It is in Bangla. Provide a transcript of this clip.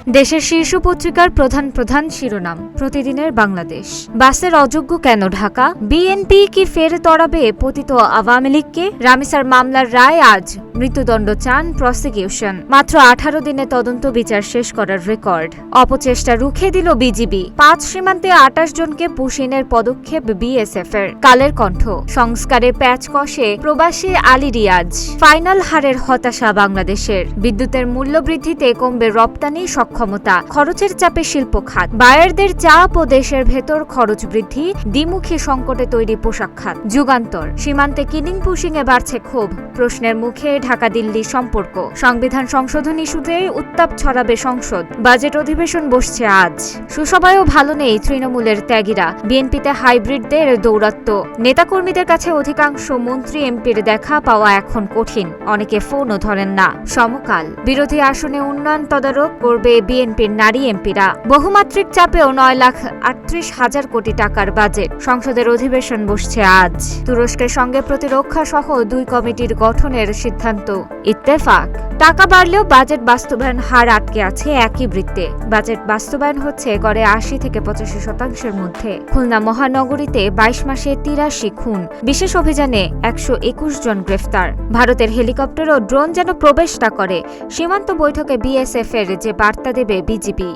দেশের শীর্ষ পত্রিকার প্রধান প্রধান শিরোনাম প্রতিদিনের বাংলাদেশ। বাসের অযোগ্য কেন ঢাকা? বিএনপি কি ফের তড়াবে পতিত আওয়ামী লীগকে? রামিসার মামলার রায় আজ, মৃত্যুদণ্ড চান প্রসিকিউশন। মাত্র 18 দিনে তদন্ত বিচার শেষ করার রেকর্ড। অপচেষ্টা রুখে দিল বিজিবি। 5 সীমান্তে 28 জনকে পুশিনের পদক্ষেপ বিএসএফের। কালের কণ্ঠ, সংস্কারে প্যাচ কষে প্রবাসী আলী রিয়াজ। ফাইনাল হারের হতাশা বাংলাদেশের। বিদ্যুতের মূল্য বৃদ্ধিতে কমবে রপ্তানি সক্ষমতা। খরচের চাপে শিল্প খাত। বায়ারদের চাপ ও দেশের ভেতর খরচ বৃদ্ধি। দ্বিমুখী সংকটে তৈরি পোশাক খাত। যুগান্তর, সীমান্তে কিলিং পুশিংয়ে বাড়ছে ক্ষোভ। প্রশ্নের মুখে ঢাকা দিল্লি সম্পর্ক। সংবিধান সংশোধন ইস্যুতে উত্তাপ ছড়াবে সংসদ। বাজেট অধিবেশন বসছে আজ। সুসভায়ও ভালো নেই তৃণমূলের ত্যাগীরা। বিএনপিতে হাইব্রিডদের দৌরাত্ম্য। নেতাকর্মীদের কাছে অধিকাংশ মন্ত্রী এমপির দেখা পাওয়া এখন কঠিন। অনেকে ফোনও ধরেন না। সমকাল, বিরোধী আসনে উন্নয়ন তদারক করবে বিএনপির নারী এমপিরা। বহুমাত্রিক চাপেও 9,38,000 কোটি টাকার বাজেট। সংসদের অধিবেশন বসছে আজ। তুরস্কের সঙ্গে প্রতিরক্ষা সহ 2 কমিটির গঠনের সিদ্ধান্ত। ইত্তেফাক, টাকা বাড়লেও বাজেট বাস্তবায়ন হার আটকে আছে একই বৃত্তে। বাজেট বাস্তবায়ন হচ্ছে গড়ে 80 থেকে 85% মধ্যে। খুলনা মহানগরীতে 22 মাসে 83 খুন। বিশেষ অভিযানে 121 জন গ্রেফতার। ভারতের হেলিকপ্টার ও ড্রোন যেন প্রবেশ না করে। সীমান্ত বৈঠকে বিএসএফ এর যে বার্তা দেবে বিজিবি।